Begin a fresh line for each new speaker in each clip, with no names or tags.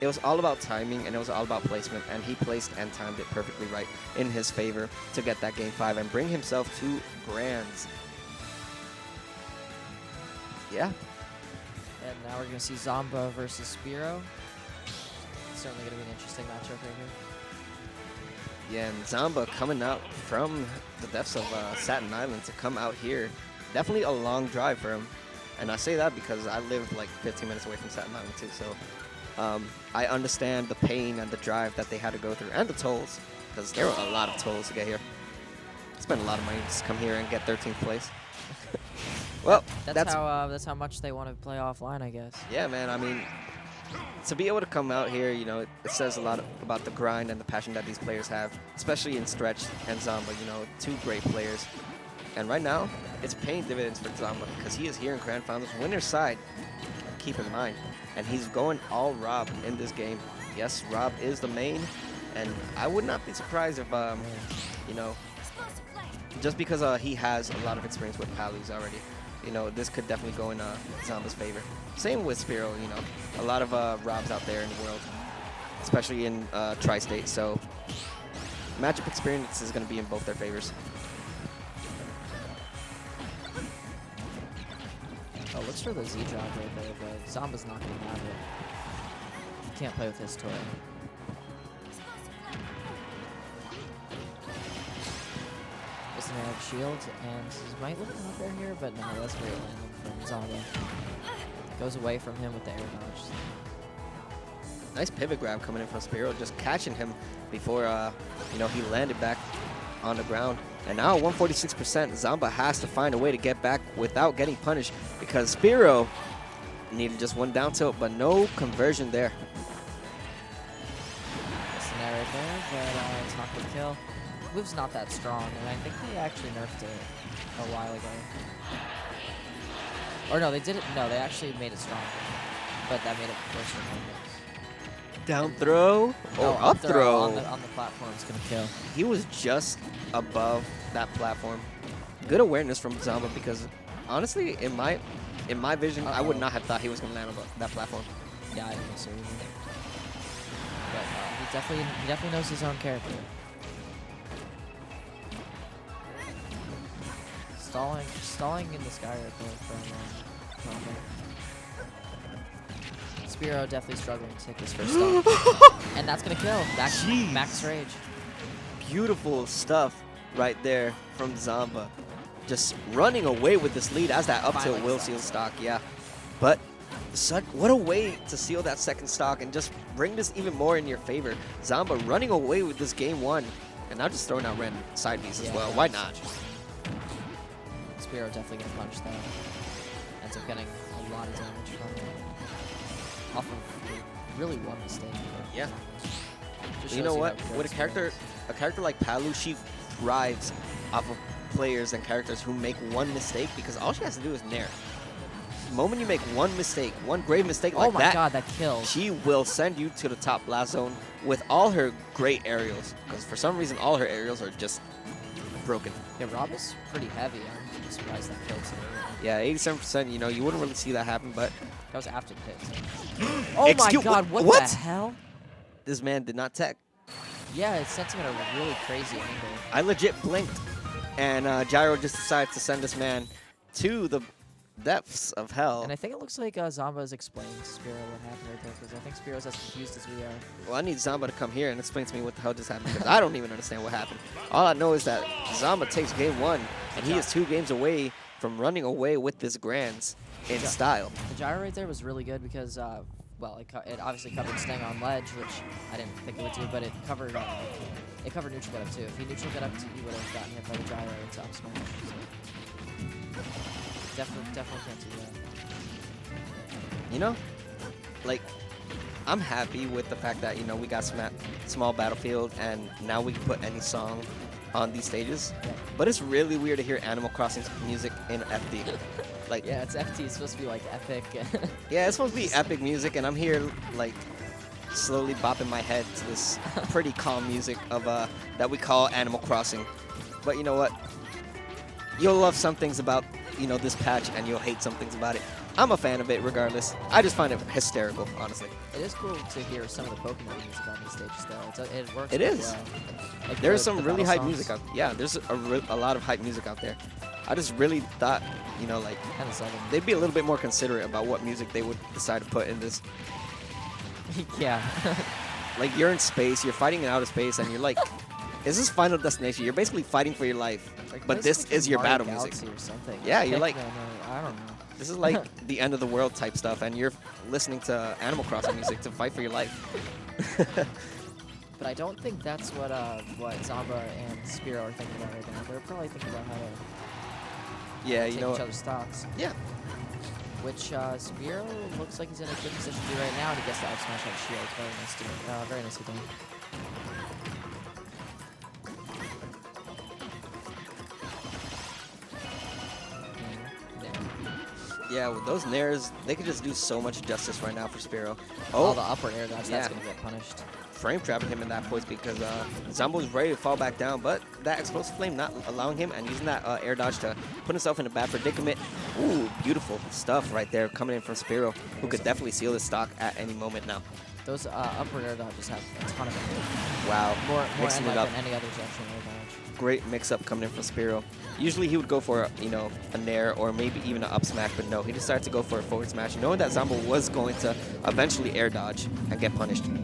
it was all about timing and it was all about placement, and he placed and timed it perfectly right in his favor to get that game 5 and bring himself to Grands. Yeah.
And now we're going to see Zomba versus Spiro. Certainly going to be an interesting matchup right here.
Yeah, and Zomba coming out from the depths of Staten Island to come out here. Definitely a long drive for him. And I say that because I live like 15 minutes away from Staten Island too. So I understand the pain and the drive that they had to go through and the tolls, because there were a lot of tolls to get here. Spent a lot of money to just come here and get 13th place. Well,
that's how much they want to play offline, I guess.
Yeah, man. I mean, to be able to come out here, you know, it says a lot about the grind and the passion that these players have, especially in Stretch and Zomba, you know, 2 great players. And right now, it's paying dividends for Zomba because he is here in Grand Finals, winner's side, keep in mind. And he's going all Rob in this game. Yes, Rob is the main, and I would not be surprised if, you know, just because he has a lot of experience with Palus already, you know, this could definitely go in Zomba's favor. Same with Spiro, you know, a lot of Robs out there in the world, especially in Tri-State. So matchup experience is going to be in both their favors.
Oh, looks for the Z drop right there, but Zomba's not going to have it. You can't play with his toy. Doesn't have shield, and he might look out there here, but no, that's great landing from Zomba. Goes away from him with the air dodge.
Nice pivot grab coming in from Spiro, just catching him before you know, he landed back on the ground. And now 146%, Zomba has to find a way to get back without getting punished because Spiro needed just one down tilt, but no conversion there.
Missing that right there, but it's not going to kill. Move's not that strong, and I think they actually nerfed it a while ago. Or no, they didn't. No, they actually made it stronger, but that made it worse for moments.
Down throw or up throw
on the platform is gonna kill.
He was just above that platform. Good awareness from Zomba because honestly, in my vision, I would not have thought he was gonna land on that platform.
Yeah, I didn't think so either. But he definitely knows his own character. Stalling in the sky right there from Spiro definitely struggling to take his first stop. And that's going to kill. Max Rage.
Beautiful stuff right there from Zomba. Just running away with this lead as that up tilt will seal stock, yeah. But what a way to seal that second stock and just bring this even more in your favor. Zomba running away with this game 1. And now just throwing out random side Bs as well. Why not?
Spiro definitely going to punch that. Ends up getting a lot of damage from it. Off of really one mistake.
Yeah. You know what? With a character like Palu, she thrives off of players and characters who make one mistake because all she has to do is nair. The moment you make one mistake, one grave mistake like that,
oh my god, that kills.
She will send you to the top blast zone with all her great aerials. Because for some reason, all her aerials are just broken.
Yeah, Rob is pretty heavy. I'm surprised that killed today.
Yeah, 87%, you know, you wouldn't really see that happen, but...
That was after the hit. Oh my god, what the hell?
This man did not tech.
Yeah, it sent him at a really crazy angle.
I legit blinked, and Gyro just decided to send this man to the depths of hell.
And I think it looks like Zomba is explaining to Spiro what happened right there, because I think Spiro's as confused as we are.
Well, I need Zomba to come here and explain to me what the hell just happened, because I don't even understand what happened. All I know is that Zomba takes game 1, and he is 2 games away from running away with this Grands in style.
The gyro right there was really good because, well, it obviously covered staying on ledge, which I didn't think it would do, but it covered neutral get up too. If he neutral get up, he would have gotten hit by the gyro and top smash. So definitely can't do that.
You know, like, I'm happy with the fact that, you know, we got small battlefield and now we can put any song on these stages.
Yeah.
But it's really weird to hear Animal Crossing music in FD. Like,
yeah, it's FT. It's supposed to be like epic.
Yeah, it's supposed to be epic music, and I'm here like slowly bopping my head to this pretty calm music of that we call Animal Crossing. But you know what? You'll love some things about, you know, this patch, and you'll hate some things about it. I'm a fan of it regardless. I just find it hysterical, honestly.
It is cool to hear some of the Pokemon music on these stages, though. It works.
It
pretty
is.
well. Like
There's
the
some really
battle
hype
songs.
music out. Yeah, there's a lot of hype music out there. I just really thought, you know, like
Kind of sudden.
they'd be a little bit more considerate about what music they would decide to put in this.
Yeah.
Like you're in space, you're fighting in outer space, and you're like, is this Final Destination? You're basically fighting for your life,
Like,
but this is your
Mario
battle music.
Galaxy or something.
Yeah, you're like-
No, I don't know.
This is like the end of the world type stuff, and you're listening to Animal Crossing music to fight for your life.
But I don't think that's what Zomba and Spiro are thinking about right now. They're probably thinking about how to
Yeah,
take
you know
each
what?
other's stocks.
Yeah.
Which Spiro looks like he's in a good position to do right now, and he gets the up smash on shield. Very nicely done.
Yeah, with those nairs, they could just do so much justice right now for Spiro.
Oh, the upward air dodge,
yeah.
that's going to get punished.
Frame trapping him in that point because Zomba was ready to fall back down, but that explosive flame not allowing him and using that air dodge to put himself in a bad predicament. Ooh, beautiful stuff right there coming in from Spiro, who could definitely seal his stock at any moment now.
Those upward air dodges have a ton of energy.
Wow,
More
mixing
end
it up.
than any other junction air dodge.
Great mix-up coming in from Spiro. Usually he would go for, you know, a nair or maybe even an up smash, but no, he decided to go for a forward smash, knowing that Zomba was going to eventually air dodge and get punished.
Nair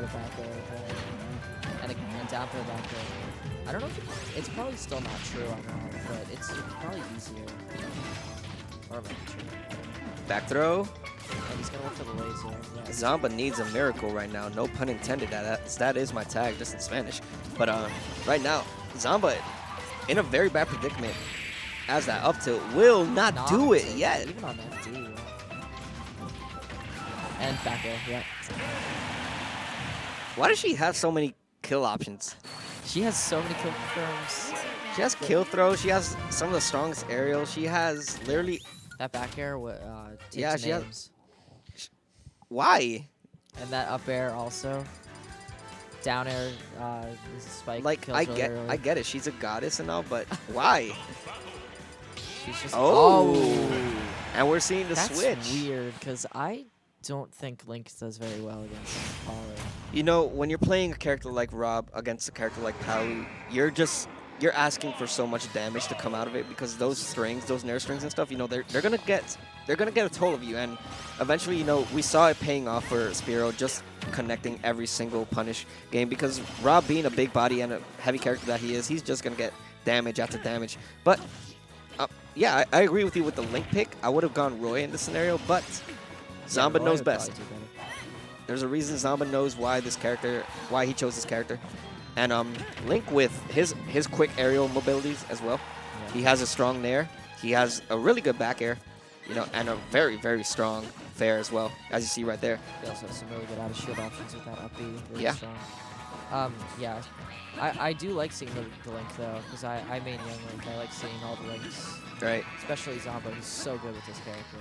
to back air, and again, down throw back air. I don't know if it's probably still not true on that, but it's probably easier. Or maybe true.
Back throw.
And he's going to look for the laser. Yeah.
Zomba needs a miracle right now. No pun intended. That is my tag, just in Spanish. But right now, Zomba in a very bad predicament as that up tilt will not do it yet.
Even on FD. Yeah. And back air, yeah.
Why does she have so many kill options?
She has so many kill confirms.
She has kill throw. She has some of the strongest aerials. She has literally...
That back air, takes
Yeah, she has-
names.
Why?
And that up air also. Down air, spike.
Like,
kills
I
really
get
early.
it. She's a goddess and all, but why?
She's just.
Oh. And we're seeing the
That's
switch.
weird, because I don't think Link does very well against Poly.
You know, when you're playing a character like Rob against a character like Palu, you're asking for so much damage to come out of it because those strings, those nair strings and stuff, you know, they're gonna get a toll of you, and eventually, you know, we saw it paying off for Spiro just connecting every single punish game because Rob being a big body and a heavy character that he is, he's just gonna get damage after damage. But yeah, I agree with you with the Link pick. I would have gone Roy in this scenario, but Zomba
Roy
knows
would
best.
probably do better.
There's a reason Zomba knows why he chose this character. And Link with his quick aerial mobilities as well.
Yeah.
He has a strong nair. He has a really good back air, you know, and a very, very strong fair as well, as you see right there.
He also has some really good out of shield options with that up B. Really
Yeah.
strong. Yeah. I do like seeing the Link though, because I main young Link. I like seeing all the Links,
Right.
especially Zomba. He's so good with this character.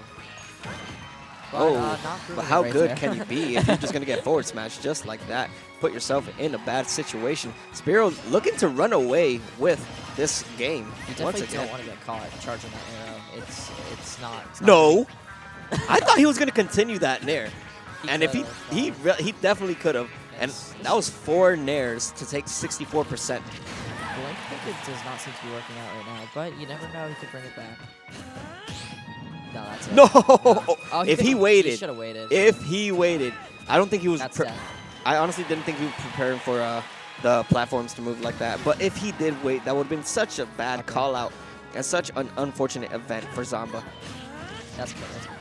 But,
Oh,
not
but
proving
how
it right
good
there.
can you be if you're just going to get forward smash just like that? Put yourself in a bad situation. Spiro looking to run away with this game
You
once
definitely
again.
don't want to get caught charging that arrow. It's not.
No. I thought he was going to continue that nair. And if he
could've,
definitely could have. And
Yes.
that was 4 nairs to take 64%.
Blink think it does not seem to be working out right now, but you never know. He could bring it back. No, that's it.
No.
Oh,
If he
He
waited,
should have waited.
if he waited, I don't think he was.
That's sad.
I honestly didn't think he was preparing for the platforms to move like that. But if he did wait, that would have been such a bad
Okay.
call out and such an unfortunate event for Zomba.
That's good. That's good.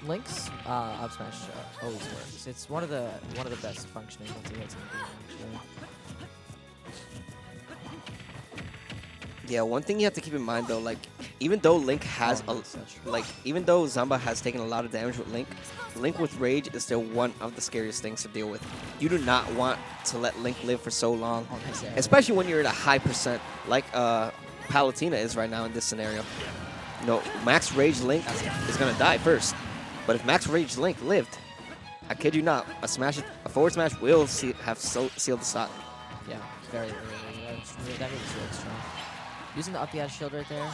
Link's up smash always works. It's one of the best functioning multi-hits in the game, actually.
Yeah, one thing you have to keep in mind though, like even though Link has even though Zomba has taken a lot of damage with Link with Rage is still one of the scariest things to deal with. You do not want to let Link live for so long, especially when you're at a high percent like Palutena is right now in this scenario. You know, Max Rage Link is gonna die first, but if Max Rage Link lived, I kid you not, a forward smash will have sealed the stock.
Yeah, very, very, very, that move is really strong. Using the up B out shield right there.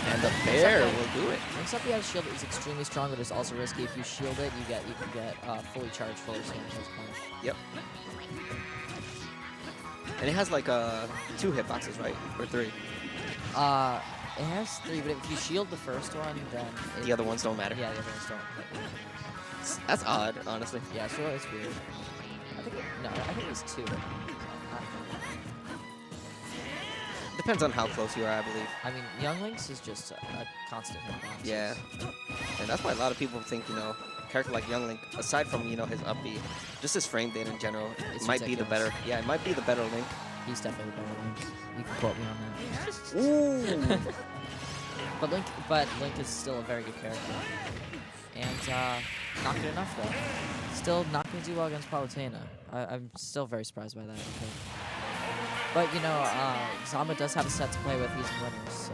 And the fair will do it.
Link's up B out shield is extremely strong, but it's also risky. If you shield it, you can get fully charged forward smash.
Yep. And it has like 2 hitboxes, right? Or 3?
It has 3, but if you shield the first one, then
The other ones don't matter.
Yeah, the other ones don't.
That's odd, honestly.
Yeah, sure, it's weird. I think it's 2.
Depends on how close you are, I believe.
I mean, Young Link's is just a constant hitbox.
Yeah. And that's why a lot of people think, you know, a character like Young Link, aside from, you know, his up B, just his frame data in general,
It's
might be the better.
ridiculous.
Yeah, it might be the better Link.
He's definitely the better Link. You can quote me on that.
Ooh.
But Link is still a very good character. And not good enough, though. Still not going to do well against Palutena. I'm still very surprised by that. But, you know, Zomba does have a set to play with. He's winners, so...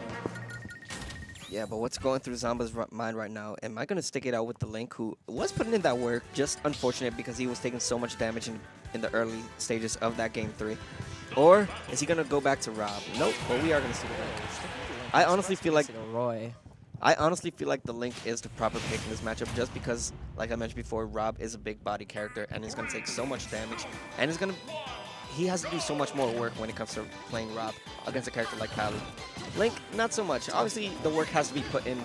Yeah, but what's going through Zomba's mind right now? Am I going to stick it out with the Link, who was putting in that work, just unfortunate because he was taking so much damage in the early stages of that Game 3? Or is he going to go back to Rob? Nope, but we are going to see the I honestly feel like...
Roy.
I honestly feel like the Link is the proper pick in this matchup just because, like I mentioned before, Rob is a big body character and he's going to take so much damage. And he has to do so much more work when it comes to playing Rob against a character like Kali. Link, not so much. Obviously, the work has to be put in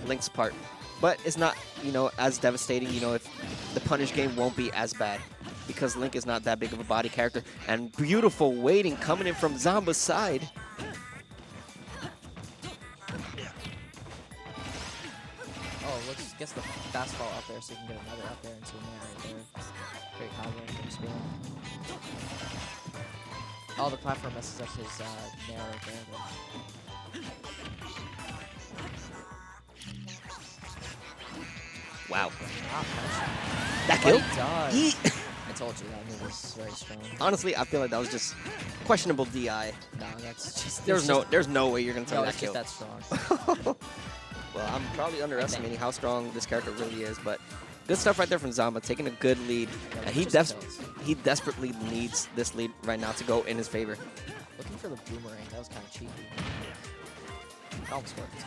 Link's part. But it's not, you know, as devastating. You know, if the punish game won't be as bad because Link is not that big of a body character. And beautiful waiting coming in from Zomba's side.
Oh, let's get the fastball up there so you can get another up there into an air right there. Great combo from Spiro. Oh, the platform messes up his nair right there. But...
Wow.
Not
That
But
kill?
he does.
He
I told you that move was very strong.
Honestly, I feel like that was just questionable DI.
No, that's just...
There's no way you're going to tell
No,
that
it's
kill.
just that strong.
Well, I'm probably underestimating how strong this character really is, but good stuff right there from Zomba, taking a good lead.
Yeah,
And he desperately needs this lead right now to go in his favor.
Looking for the boomerang. That was kind of cheeky. Almost worked.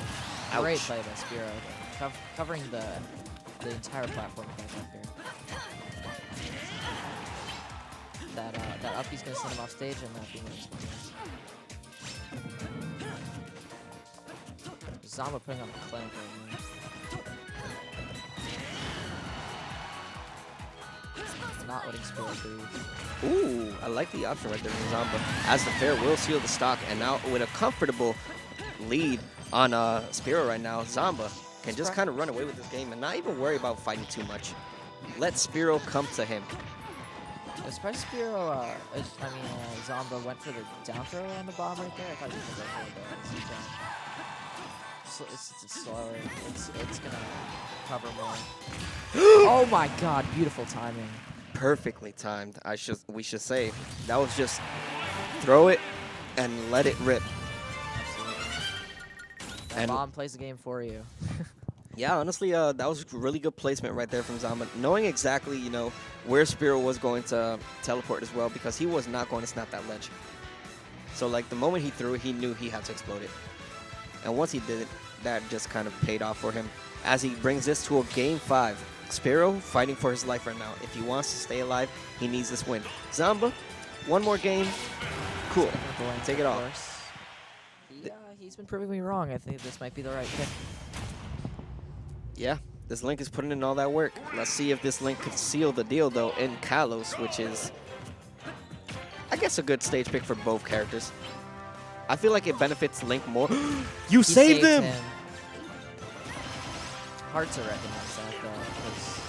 Ouch.
Great play by Spiro. Covering the entire platform back up here. That up B's going to send him off stage, and that boomerang's going to Zomba putting on a clamp right now. Not letting Spiro breathe.
Ooh, I like the option right there from Zomba. As the fair will seal the stock, and now with a comfortable lead on Spiro right now, Zomba can just kind of run away with this game and not even worry about fighting too much. Let Spiro come to him.
I'm surprised Spiro, Zomba went for the down throw on the bomb right there. I thought he was going to go for it, but it's slower. It's going to cover more. Oh my god, beautiful timing.
Perfectly timed, we should say. That was just throw it and let it rip.
Absolutely. That
And
bomb plays the game for you.
yeah, honestly, that was really good placement right there from Zomba. Knowing exactly, you know, where Spiro was going to teleport as well, because he was not going to snap that ledge. So, like, the moment he threw it, he knew he had to explode it. And once he did it, that just kind of paid off for him. As he brings this to a Game 5. Spiro fighting for his life right now. If he wants to stay alive, he needs this win. Zomba, one more game. Cool. Take it off.
He's been proving me wrong. I think this might be the right pick.
Yeah, this Link is putting in all that work. Let's see if this Link could seal the deal, though, in Kalos, which is, I guess, a good stage pick for both characters. I feel like it benefits Link more. You saved him!
Hard to recognize that, though, because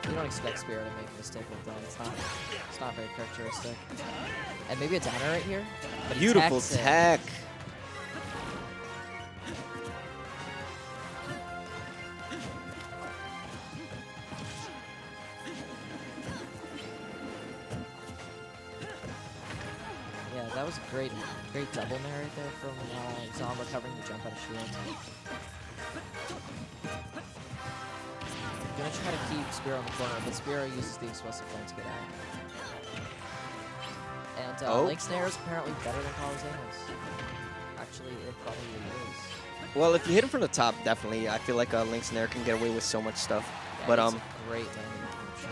you don't expect Spiro to make a mistake like that. It's not very characteristic. And maybe a downer right here. But
Beautiful tech.
Yeah, that was a great double nair right there from Zomba covering the jump out of shield. Gonna try to keep Spiro in the corner, but Spiro uses the explosive flame to get out. And Link Snare is apparently better than Coliseum's. Actually, it probably is.
Well, if you hit him from the top, definitely. I feel like Link Snare can get away with so much stuff.
Yeah,
but
it's a great landing option.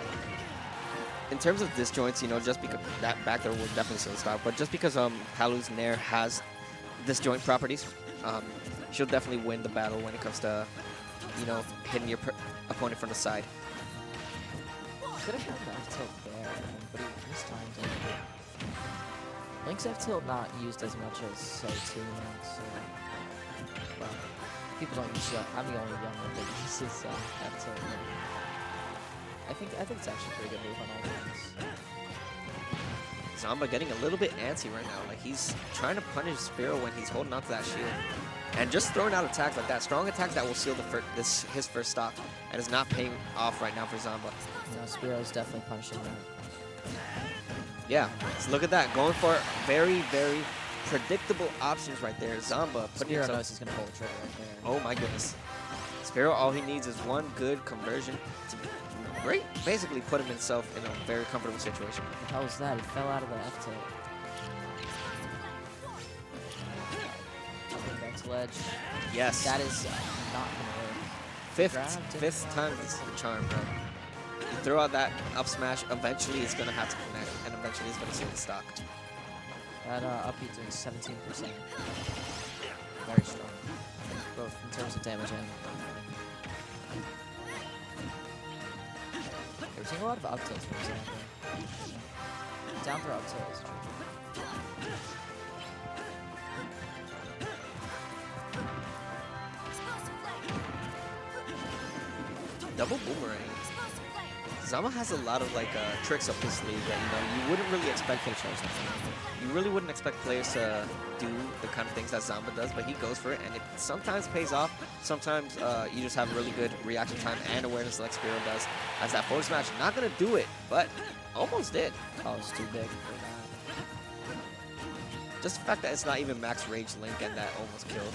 in terms of disjoints, you know, just because that back there will definitely still stop. But just because Palu's Nair has disjoint properties, she'll definitely win the battle when it comes to, you know, hitting your opponent from the side.
Could have had the F tilt there, but he mistimed it. Link's F tilt not used as much as say 2 Links. So, well, people don't use it. I'm the only young one that uses F tilt. I think it's actually a pretty good move on all things.
Zomba getting a little bit antsy right now. Like, he's trying to punish Spiro when he's holding onto that shield. And just throwing out attacks like that, strong attacks that will seal his first stock, and is not paying off right now for Zomba.
No, Spiro's definitely punishing that.
Yeah, so look at that, going for very, very predictable options right there. Zomba putting
Spiro
himself.
knows he's gonna pull the trigger right there.
Oh my goodness, Spiro, all he needs is one good conversion to basically put himself in a very comfortable situation.
What the hell was that? He fell out of the F tilt. Back to ledge.
Yes.
That is not gonna work.
Fifth time is the charm, bro. You throw out that up smash, eventually it's gonna have to connect, and eventually it's gonna seal the stock.
That up B doing 17%. Very strong, both in terms of damage and. We're seeing a lot of up tilts from Zomba. Down throw up tilt is strong.
Double boomerang. Zomba has a lot of like tricks up his sleeve that you wouldn't really expect. You really wouldn't expect players to do the kind of things that Zomba does, but he goes for it, and it sometimes pays off. Sometimes you just have really good reaction time and awareness like Spiro does. As that forward smash, not gonna do it, but almost did.
Oh, it's too big for that.
Just the fact that it's not even max rage Link and that almost killed,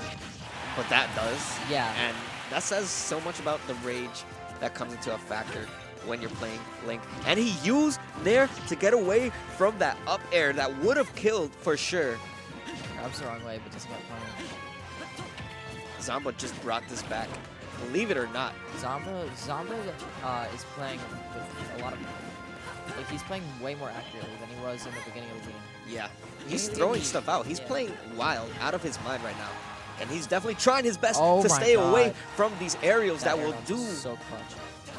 but that does.
Yeah.
And that says so much about the rage that comes into a factor when you're playing Link. And he used Nair to get away from that up air that would have killed for sure.
Grabs the wrong way, but doesn't get punished.
Zomba just brought this back. Believe it or not.
Zomba is playing with a lot of, like, he's playing way more accurately than he was in the beginning of the game.
Yeah. He's throwing stuff out. He's playing wild, out of his mind right now. And he's definitely trying his best to stay away from these aerials that will do.
So clutch.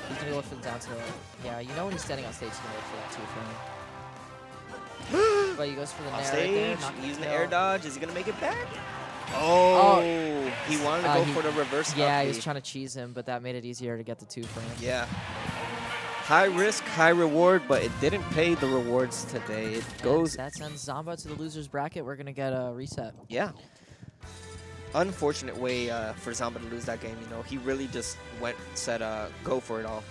He's gonna go for the down tilt. Yeah, you know when he's standing on stage, he's gonna look for that 2 frame. But he goes for the nair
stage,
right there,
using the air dodge. Is he gonna make it back? Oh, he wanted to go for the reverse.
Yeah, he was trying to cheese him, but that made it easier to get the 2 frame.
Yeah. High risk, high reward, but it didn't pay the rewards today. It goes.
That sends Zomba to the loser's bracket. We're gonna get a reset.
Yeah. Unfortunate way for Zomba to lose that game. You know, he really just said, go for it all.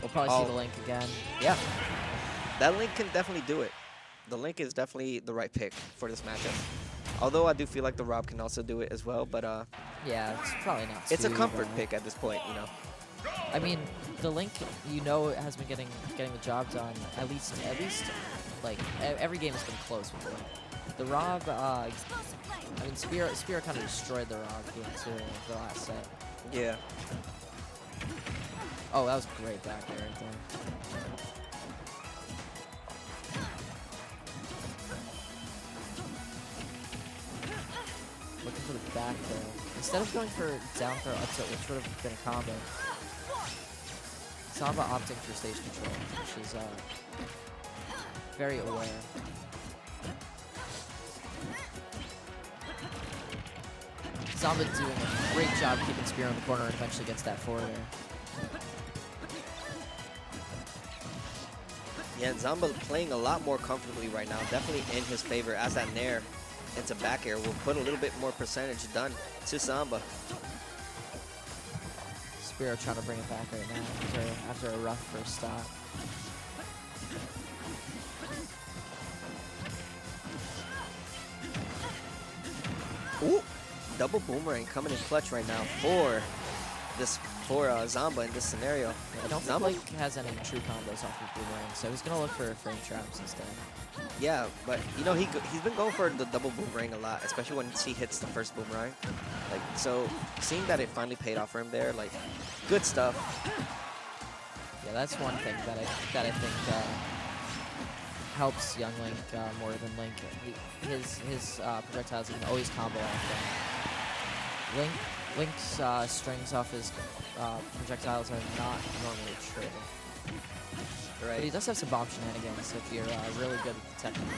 We'll probably see the Link again.
Yeah. That Link can definitely do it. The Link is definitely the right pick for this matchup. Although I do feel like the Rob can also do it as well, but
yeah, it's probably not.
It's a comfort pick at this point, you know.
I mean, the Link, has been getting the job done. At least, like every game has been close with the Link. The Rob, I mean, Spiro kind of destroyed the Rob game too the last set.
Yeah.
Oh, that was great back there right there. Looking for the back throw. Instead of going for down throw up tilt, which would have been a combo, Zomba opting for stage control, which is very aware. Zomba doing a great job keeping Spiro in the corner and eventually gets that forward air.
Yeah, Zomba playing a lot more comfortably right now. Definitely in his favor, as that Nair into back air will put a little bit more percentage done to Zomba.
Spiro trying to bring it back right now after a rough first stop.
Ooh, double boomerang coming in clutch right now for this for Zomba in this scenario.
I don't think Link has any true combos off of Boomerang, so he's going to look for frame traps instead.
Yeah, but you know, he's been going for the double Boomerang a lot, especially when he hits the first Boomerang. Like, so seeing that it finally paid off for him there, like, good stuff.
Yeah, that's one thing that I think helps young Link more than Link. His projectiles can always combo off them. Link's strings off his projectiles are not normally true.
Right.
But he does have some bomb shenanigans if you're really good at detecting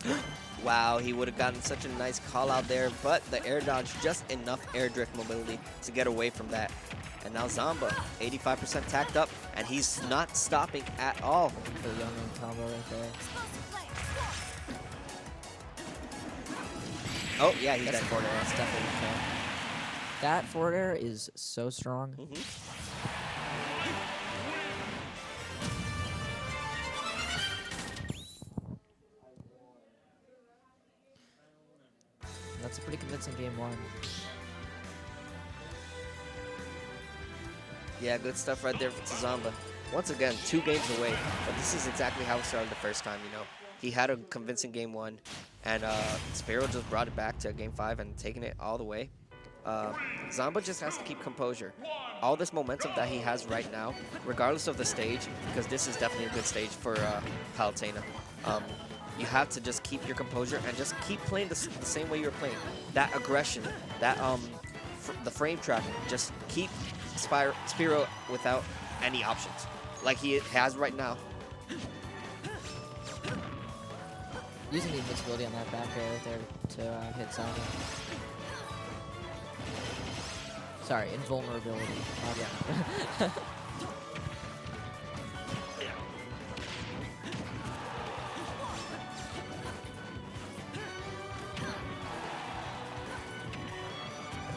things.
Wow, he would have gotten such a nice call out there, but the air dodge, just enough air drift mobility to get away from that. And now Zomba, 85% tacked up, and he's not stopping at all.
The young Link combo right there.
Oh, yeah, he's
That's
dead.
forward air. That's definitely fair. That forward air is so strong. That's a pretty convincing game one.
Yeah, good stuff right there for Zomba. Once again, 2 games away, but this is exactly how it started the first time, you know. He had a convincing game 1, and Spiro just brought it back to game 5 and taking it all the way. Zomba just has to keep composure. All this momentum that he has right now, regardless of the stage, because this is definitely a good stage for Palutena, you have to just keep your composure and just keep playing the same way you're playing. That aggression, that the frame tracking, just keep Spiro without any options, like he has right now.
Using the invincibility on that back air right there to hit Zomba. Sorry, invulnerability. Yeah.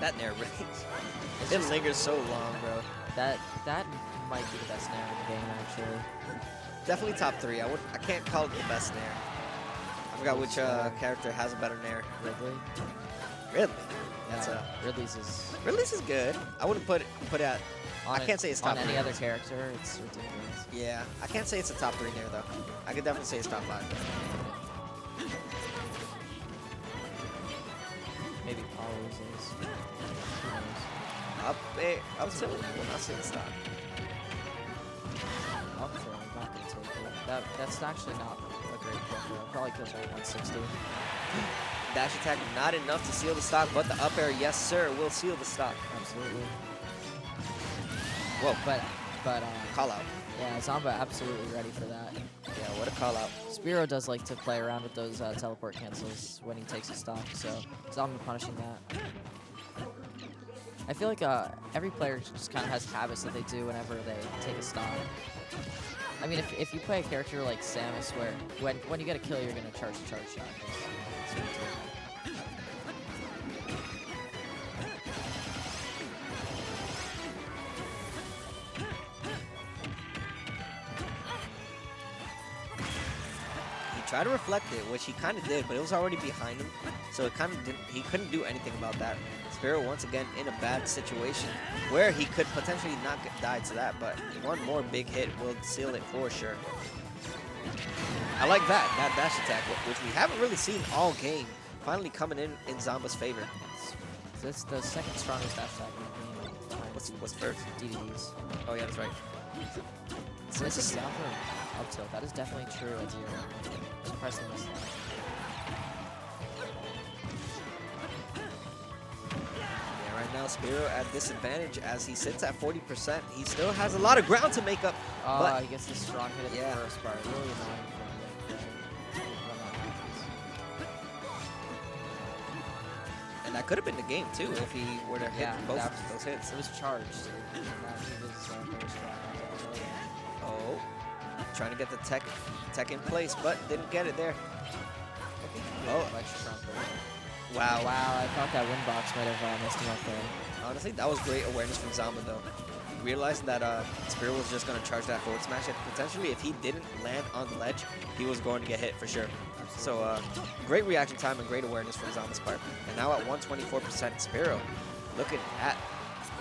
That nair range. It lingers so long, bro.
That might be the best nair in the game, actually.
Definitely top 3. I can't call it the best nair. I forgot which character has a better nair.
Ridley.
Ridley. That's Ridley's is good. I wouldn't put it at. I can't say it's top 3.
On any other character, it's ridiculous.
Yeah, I can't say it's a top 3 nair though. I could definitely say it's top 5.
Maybe Paulo's is. Who knows?
Up till when I say stop.
Up till I'm not gonna take it. That's actually not a great kill. Probably kills like 160.
Dash attack not enough to seal the stock, but the up air, yes sir, will seal the stock.
Absolutely.
Whoa,
but
call out.
Yeah, Zomba absolutely ready for that.
Yeah, what a call out.
Spiro does like to play around with those teleport cancels when he takes a stock, so Zomba punishing that. I feel like every player just kind of has habits that they do whenever they take a stock. I mean, if you play a character like Samus, where when you get a kill, you're gonna charge the charge shot. That's what you do.
Try to reflect it, which he kind of did, but it was already behind him, so he couldn't do anything about that. Spiro once again in a bad situation where he could potentially not die to that, but one more big hit will seal it for sure. I like that dash attack, which we haven't really seen all game, finally coming in Zomba's favor.
It's the second strongest dash attack in the game.
What's first?
DDDs.
Oh yeah, that's right.
So this is down for up tilt. That is definitely true at 0. I'm surprised they missed that.
Yeah, right now Spiro at disadvantage as he sits at 40%. He still has a lot of ground to make up. But
he gets the strong hit at the first part. Really annoying for him.
And that could have been the game too if he were to hit both those hits.
It was charged. He was very strong.
Oh, trying to get the tech in place, but didn't get it there. Oh, wow.
Wow, I thought that win box might have messed him up there.
Honestly, that was great awareness from Zomba though. realizing that Spiro was just going to charge that forward smash, and potentially if he didn't land on the ledge, he was going to get hit for sure. So great reaction time and great awareness from Zomba's part. And now at 124%, Spiro looking at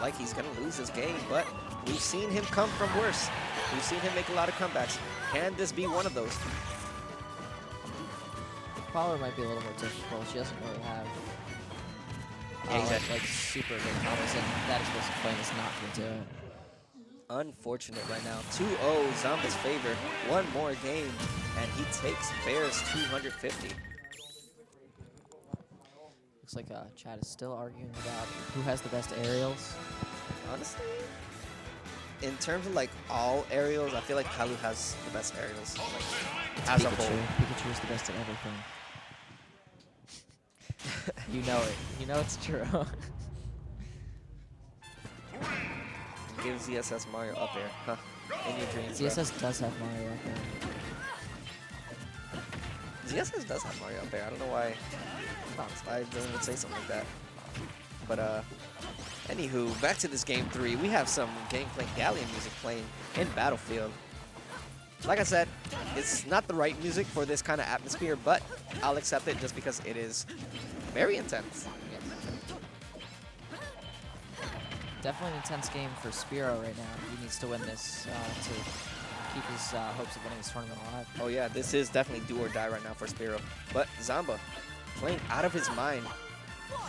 like he's going to lose this game, but we've seen him come from worse. We've seen him make a lot of comebacks. Can this be one of those?
Prowler might be a little more difficult. She doesn't really have like super good combos, and that is supposed to play is not going to do it.
Unfortunate right now. 2-0 Zomba's favor. One more game, and he takes Bears 250.
Looks like Chad is still arguing about who has the best aerials.
Honestly, in terms of like all aerials, I feel like Palu has the best aerials. Like, as a whole.
Pikachu is the best at everything. You know it. You know it's true.
Give ZSS Mario up air. Huh. In your dreams,
ZSS does have Mario up there.
ZSS does have Mario up air. I don't know why I would say something like that. But anywho, back to this game 3. We have some gameplay Galleon music playing in Battlefield. Like I said, it's not the right music for this kind of atmosphere, but I'll accept it just because it is very intense.
Definitely an intense game for Spiro right now. He needs to win this to keep his hopes of winning this tournament alive.
Oh yeah, this is definitely do or die right now for Spiro. But Zomba playing out of his mind,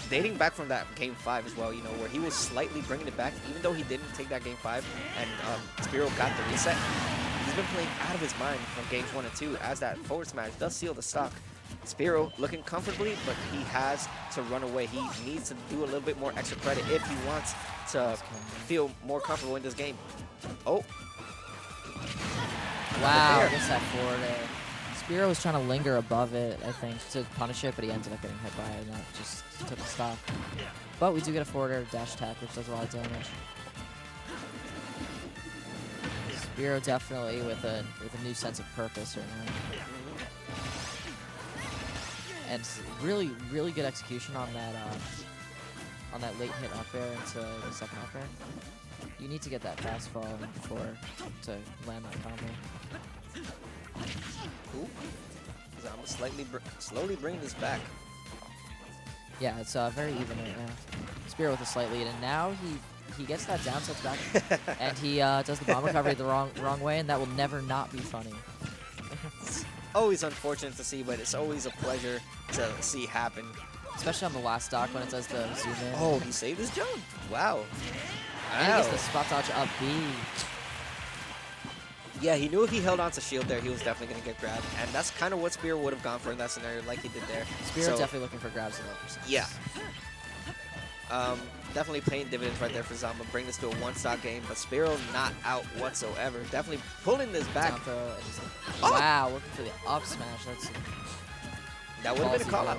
dating back from that game 5 as well, you know, where he was slightly bringing it back, even though he didn't take that game 5 and Spiro got the reset. He's been playing out of his mind from games 1 and 2 as that forward smash does seal the stock. Spiro looking comfortably, but he has to run away. He needs to do a little bit more extra credit if he wants to feel more comfortable in this game. Oh.
Wow, gets that forward air. Spiro was trying to linger above it, I think, to punish it, but he ended up getting hit by it, and that just took the stock. But we do get a forward air dash attack, which does a lot of damage. Spiro definitely with a new sense of purpose right now. And really, really good execution on that late hit up air into the second up air. You need to get that fast fall before to land that combo.
Ooh. Zomba slowly bringing this back.
Yeah, it's very even right now. Spiro with a slight lead, and now he gets that down tilt back, and he does the bomb recovery the wrong way, and that will never not be funny.
Always unfortunate to see, but it's always a pleasure to see happen.
Especially on the last stock when it does the zoom in.
Oh, he saved his jump. Wow.
And he gets the spot dodge up B.
Yeah, he knew if he held onto shield there, he was definitely going to get grabbed. And that's kind of what Spiro would have gone for in that scenario, like he did there.
Spiro definitely looking for grabs at 11%.
Yeah. Definitely paying dividends right there for Zomba. Bring this to a one-stock game, but Spiro not out whatsoever. Definitely pulling this back.
Down throw, and he's like, wow, looking for the up smash.
That would have been a call-out.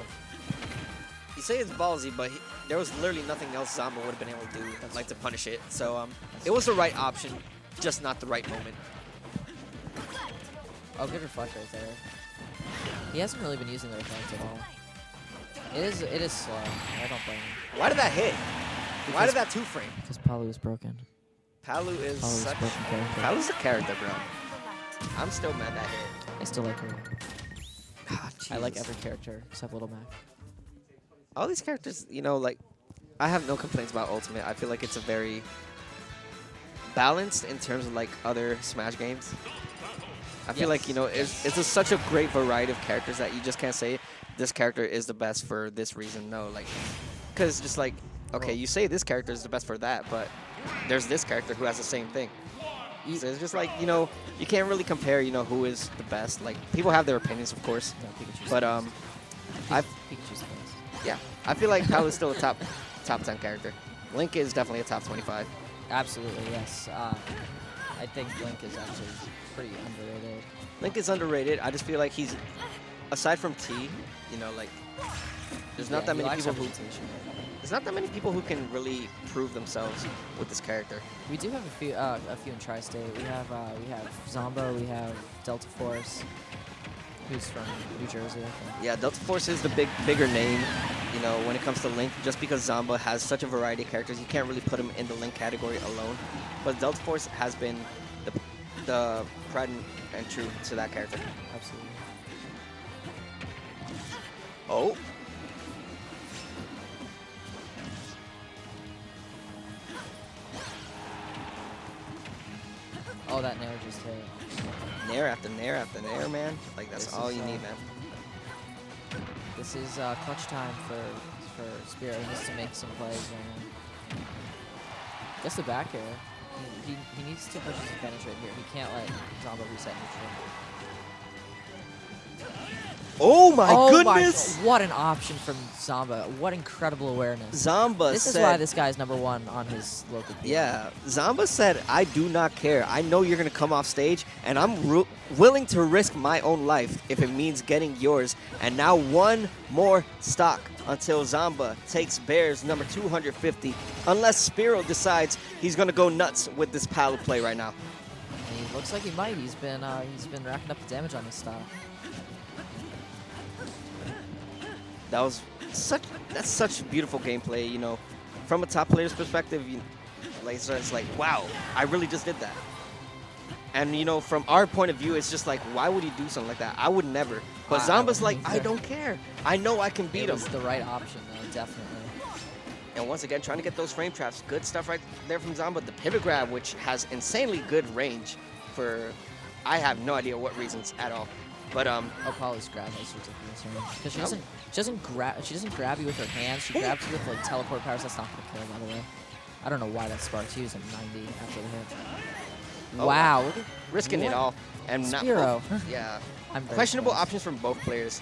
You say it's ballsy, but there was literally nothing else Zomba would have been able to do, like to punish it. So it was the right option, just not the right moment.
Oh, good reflect right there. He hasn't really been using the reflect at all. It is slow. I don't blame him.
Why did that hit? Why did that 2-frame?
Because Palu is broken.
Palu is such... Palu's a character, bro. I'm still mad that hit.
I still like her.
Ah,
I like every character except Little Mac.
All these characters, you know, like, I have no complaints about Ultimate. I feel like it's a very balanced in terms of, like, other Smash games. I feel like, you know, it's such a great variety of characters that you just can't say this character is the best for this reason. No, like, because just like, okay, you say this character is the best for that, but there's this character who has the same thing. So it's just like, you know, you can't really compare, you know, who is the best. Like, people have their opinions, of course.
No, Pikachu's
but
Pikachu's the best.
Yeah, I feel like Palu is still a top 10 character. Link is definitely a top 25.
Absolutely, yes. I think Link is actually pretty underrated.
Link is underrated. I just feel like he's, aside from T, you know, like, there's not that many people who... There's not that many people who can really prove themselves with this character.
We do have a few in Tri-State. We have Zomba, we have Delta Force. who's from New Jersey, I think.
Yeah, Delta Force is the bigger name, you know, when it comes to Link, just because Zomba has such a variety of characters. You can't really put him in the Link category alone. But Delta Force has been the pride and true to that character.
Absolutely.
Oh.
Oh, that nair just hit.
Nair after nair after nair, man. Like, that's all you need, man.
This is clutch time for Spiro. He needs to make some plays right now. Guess the back air. He needs to push his advantage right here. He can't let Zomba reset neutral.
Oh my goodness!
What an option from Zomba. What incredible awareness.
Zomba
This
said,
is why this guy's #1 on his local team.
Yeah, Zomba said, I do not care. I know you're going to come off stage, and I'm willing to risk my own life if it means getting yours. And now one more stock until Zomba takes Bears number 250, unless Spiro decides he's going to go nuts with this paddle play right now.
And he looks like he might. He's been racking up the damage on this style.
That's such beautiful gameplay, you know. From a top player's perspective, it's like, wow, I really just did that. And, you know, from our point of view, it's just like, why would he do something like that? I would never. But Zomba's like, I don't care. I know I can beat him.
It was the right option, though, definitely.
And once again, trying to get those frame traps. Good stuff right there from Zomba. The pivot grab, which has insanely good range for, I have no idea what reasons at all. But
Apollo's grab has ridiculous range. Because she doesn't grab you with her hands. She grabs you with like teleport powers. That's not gonna kill, by the way. I don't know why that sparked. She was at 90 after the hit.
Oh,
wow, look at
risking it all and
Spiro.
Yeah,
I'm
questionable
impressed.
options from both players.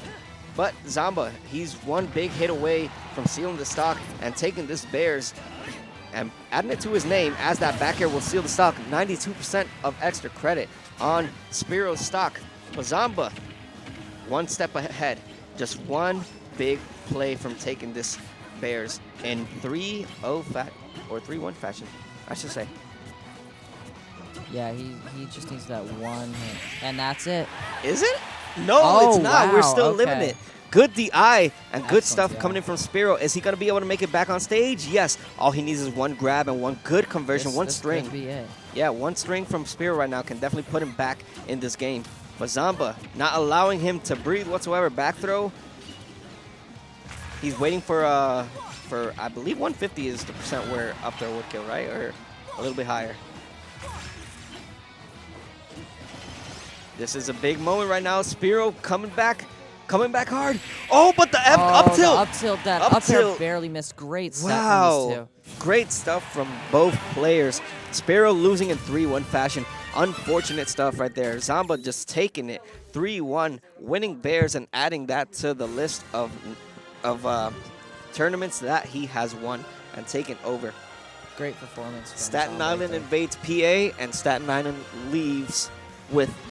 But Zomba, he's one big hit away from sealing the stock and taking this Bears and adding it to his name as that back air will seal the stock. 92% of extra credit on Spiro's stock. But Zomba, one step ahead. Just one big play from taking this Bears in 3-0 or 3-1 fashion, I should say.
Yeah, he just needs that one hit. And that's it.
Is it? No, it's not.
Wow,
We're still
okay.
living it. Good DI and good
Excellent
stuff
DI.
coming in from Spiro. Is he going to be able to make it back on stage? Yes. All he needs is one grab and one good conversion, one
This
string.
could be it.
Yeah, one string from Spiro right now can definitely put him back in this game. But Zomba, not allowing him to breathe whatsoever. Back throw. He's waiting for I believe 150 is the percent where up there would kill, right? Or a little bit higher. This is a big moment right now. Spiro coming back hard. Oh, but the up tilt.
The up tilt, that
Up
up tilt
tilt.
barely missed. Great stuff from
Wow.
these two.
Great stuff from both players. Spiro losing in 3-1 fashion. Unfortunate stuff right there. Zomba just taking it 3-1, winning Bears and adding that to the list of tournaments that he has won and taken over.
Great performance. From
Staten
Zomba right
Island
there.
invades PA and Staten Island leaves with